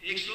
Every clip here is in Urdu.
100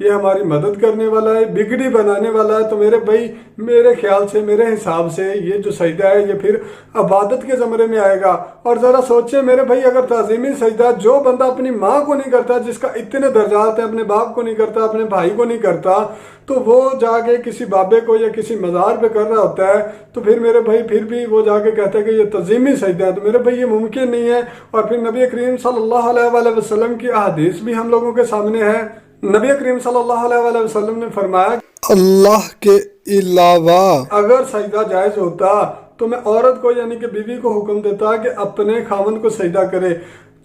یہ ہماری مدد کرنے والا ہے، بگڑی بنانے والا ہے۔ تو میرے بھائی میرے خیال سے، میرے حساب سے یہ جو سجدہ ہے یہ پھر عبادت کے زمرے میں آئے گا۔ اور ذرا سوچیں میرے بھائی، اگر تعظیمی سجدہ جو بندہ اپنی ماں کو نہیں کرتا، جس کا اتنے درجات ہیں، اپنے باپ کو نہیں کرتا، اپنے بھائی کو نہیں کرتا، تو وہ جا کے کسی بابے کو یا کسی مزار پہ کر رہا ہوتا ہے، تو پھر میرے بھائی پھر بھی وہ جا کے کہتا ہے کہ یہ تعظیمی سجدہ ہے۔ تو میرے بھائی یہ ممکن نہیں ہے۔ اور پھر نبی کریم صلی اللہ علیہ وآلہ وسلم کی احادیث بھی ہم لوگوں کے سامنے ہے۔ نبی کریم صلی اللہ علیہ وآلہ وسلم نے فرمایا اللہ کے علاوہ اگر سجدہ جائز ہوتا تو میں عورت کو یعنی کہ بیوی کو حکم دیتا کہ اپنے خاوند کو سجدہ کرے۔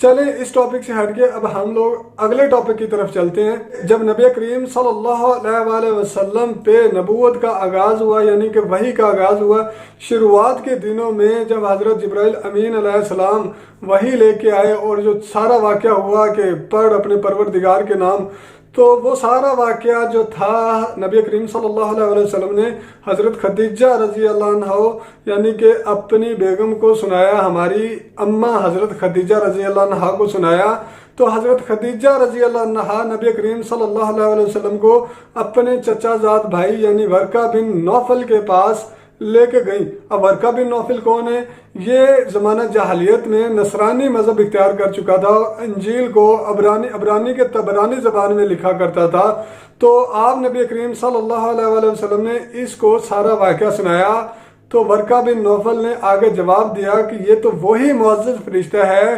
چلیں اس ٹاپک سے ہٹ کے اب ہم لوگ اگلے ٹاپک کی طرف چلتے ہیں۔ جب نبی کریم صلی اللہ علیہ وآلہ وسلم پہ نبوت کا آغاز ہوا یعنی کہ وحی کا آغاز ہوا، شروعات کے دنوں میں جب حضرت جبرائیل امین علیہ السلام وحی لے کے آئے اور جو سارا واقعہ ہوا کہ پڑھ اپنے پروردگار کے نام، تو وہ سارا واقعہ جو تھا نبی کریم صلی اللہ علیہ وسلم نے حضرت خدیجہ رضی اللہ عنہ یعنی کہ اپنی بیگم کو سنایا، ہماری اماں حضرت خدیجہ رضی اللہ عنہ کو سنایا۔ تو حضرت خدیجہ رضی اللہ عنہ نبی کریم صلی اللہ علیہ وسلم کو اپنے چچا زاد بھائی یعنی ورقہ بن نوفل کے پاس لے کے گئیں۔ اب ورقہ بن نوفل کون ہے؟ یہ زمانہ جاہلیت میں نصرانی مذہب اختیار کر چکا تھا، انجیل کو عبرانی کے تبرانی زبان میں لکھا کرتا تھا۔ تو آپ نبی کریم صلی اللہ علیہ وسلم نے اس کو سارا واقعہ سنایا۔ تو ورقہ بن نوفل نے آگے جواب دیا کہ یہ تو وہی معزز فرشتہ ہے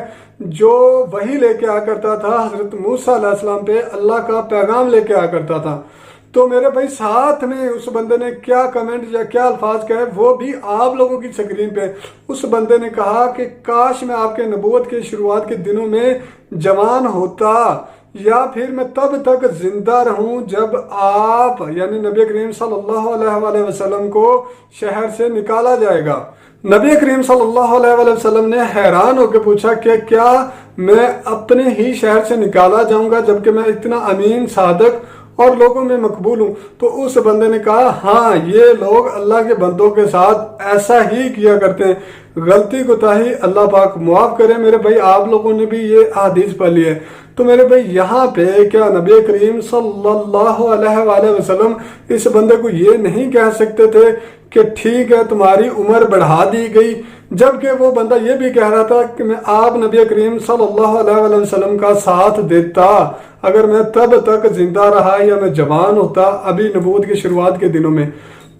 جو وہی لے کے آ کرتا تھا حضرت موسیٰ علیہ السلام پہ، اللہ کا پیغام لے کے آ کرتا تھا۔ تو میرے بھائی ساتھ میں اس بندے نے کیا کمنٹ یا کیا الفاظ کہے وہ بھی آپ لوگوں کی سکرین پہ۔ اس بندے نے کہا کہ کاش میں آپ کے نبوت کے شروعات کے دنوں میں جوان ہوتا، یا پھر میں تب تک زندہ رہوں جب آپ یعنی نبی کریم صلی اللہ علیہ وآلہ وسلم کو شہر سے نکالا جائے گا۔ نبی کریم صلی اللہ علیہ وآلہ وسلم نے حیران ہو کے پوچھا کہ کیا میں اپنے ہی شہر سے نکالا جاؤں گا جبکہ میں اتنا امین صادق اور لوگوں میں مقبول ہوں؟ تو اس بندے نے کہا ہاں، یہ لوگ اللہ کے بندوں کے ساتھ ایسا ہی کیا کرتے ہیں، غلطی کوتاہی اللہ پاک معاف کرے۔ میرے بھائی آپ لوگوں نے بھی یہ حدیث پڑھ لی ہے۔ تو میرے بھائی یہاں پہ کیا نبی کریم صلی اللہ علیہ وآلہ وسلم اس بندے کو یہ نہیں کہہ سکتے تھے کہ ٹھیک ہے تمہاری عمر بڑھا دی گئی، جبکہ وہ بندہ یہ بھی کہہ رہا تھا کہ میں آپ نبی کریم صلی اللہ علیہ وآلہ وسلم کا ساتھ دیتا اگر میں تب تک زندہ رہا یا میں جوان ہوتا ابھی نبوت کی شروعات کے دنوں میں۔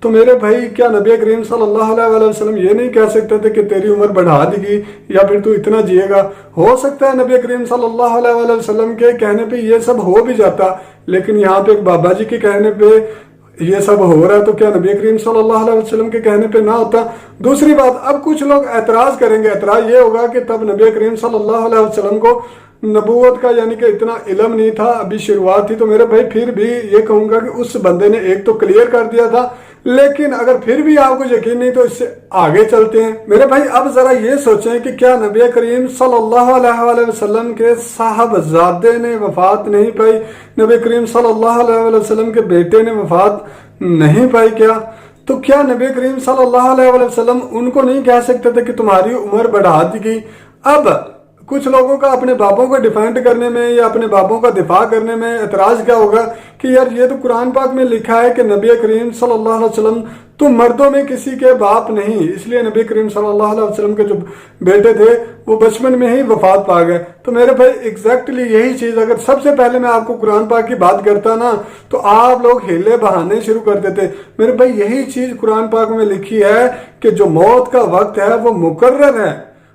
تو میرے بھائی کیا نبی کریم صلی اللہ علیہ وآلہ وسلم یہ نہیں کہہ سکتے تھے کہ تیری عمر بڑھا دی گئی یا پھر تو اتنا جیے گا؟ ہو سکتا ہے نبی کریم صلی اللہ علیہ وآلہ وسلم کے کہنے پہ یہ سب ہو بھی جاتا، لیکن یہاں پہ ایک بابا جی کے کہنے پہ یہ سب ہو رہا ہے، تو کیا نبی کریم صلی اللہ علیہ وسلم کے کہنے پہ نہ ہوتا؟ دوسری بات، اب کچھ لوگ اعتراض کریں گے، اعتراض یہ ہوگا کہ تب نبی کریم صلی اللہ علیہ وسلم کو نبوت کا یعنی کہ اتنا علم نہیں تھا، ابھی شروعات تھی۔ تو میرے بھائی پھر بھی یہ کہوں گا کہ اس بندے نے ایک تو کلیئر کر دیا تھا، لیکن اگر پھر بھی آپ کو یقین نہیں تو اس سے آگے چلتے ہیں۔ میرے بھائی اب ذرا یہ سوچیں کہ کیا نبی کریم صلی اللہ علیہ وآلہ وسلم کے صاحبزادے نے وفات نہیں پائی؟ نبی کریم صلی اللہ علیہ وآلہ وسلم کے بیٹے نے وفات نہیں پائی کیا؟ تو کیا نبی کریم صلی اللہ علیہ وآلہ وسلم ان کو نہیں کہہ سکتے تھے کہ تمہاری عمر بڑھا دی گئی؟ اب کچھ لوگوں کا اپنے بابوں کو ڈیفینڈ کرنے میں یا اپنے بابوں کا دفاع کرنے میں اعتراض کیا ہوگا کہ یار یہ تو قرآن پاک میں لکھا ہے کہ نبی کریم صلی اللہ علیہ وسلم تو مردوں میں کسی کے باپ نہیں، اس لیے نبی کریم صلی اللہ علیہ وسلم کے جو بیٹے تھے وہ بچپن میں ہی وفات پا گئے۔ تو میرے بھائی ایگزیکٹلی یہی چیز اگر سب سے پہلے میں آپ کو قرآن پاک کی بات کرتا نا تو آپ لوگ ہیلے بہانے شروع کر دیتے۔ میرے بھائی یہی چیز قرآن پاک میں لکھی ہے کہ جو موت کا وقت ہے وہ مقرر ہے۔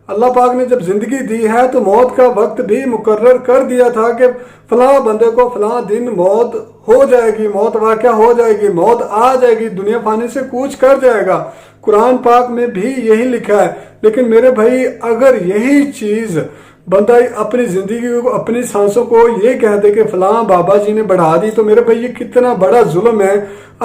اللہ پاک نے جب زندگی دی ہے تو موت کا وقت بھی مقرر کر دیا تھا کہ فلاں بندے کو فلاں دن موت ہو جائے گی، موت واقع ہو جائے گی، موت آ جائے گی، دنیا فانی سے کوچ کر جائے گا۔ قرآن پاک میں بھی یہی لکھا ہے۔ لیکن میرے بھائی اگر یہی چیز بندہ اپنی زندگی کو اپنی سانسوں کو یہ کہہ دے کہ فلاں بابا جی نے بڑھا دی، تو میرے بھائی یہ کتنا بڑا ظلم ہے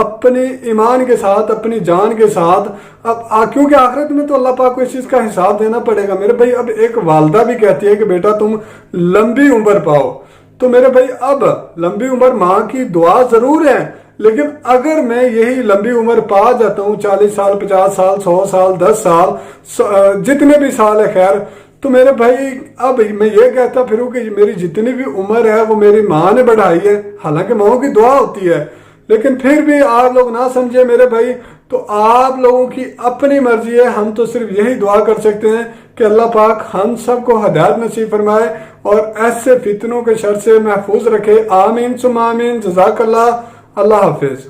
اپنے ایمان کے ساتھ، اپنی جان کے ساتھ۔ اب کیونکہ آخرت میں تو اللہ پاک کو اس چیز کا حساب دینا پڑے گا۔ میرے بھائی اب ایک والدہ بھی کہتی ہے کہ بیٹا تم لمبی عمر پاؤ، تو میرے بھائی اب لمبی عمر ماں کی دعا ضرور ہے، لیکن اگر میں یہی لمبی عمر پا جاتا ہوں 40 سال 50 سال 100 سال 10 سال جتنے بھی سال ہے خیر، تو میرے بھائی اب میں یہ کہتا پھروں کہ میری جتنی بھی عمر ہے وہ میری ماں نے بڑھائی ہے، حالانکہ ماؤں کی دعا ہوتی ہے، لیکن پھر بھی آپ لوگ نہ سمجھے میرے بھائی، تو آپ لوگوں کی اپنی مرضی ہے، ہم تو صرف یہی دعا کر سکتے ہیں کہ اللہ پاک ہم سب کو ہدایت نصیب فرمائے اور ایسے فتنوں کے شر سے محفوظ رکھے، آمین ثم آمین، جزاک اللہ، اللہ حافظ۔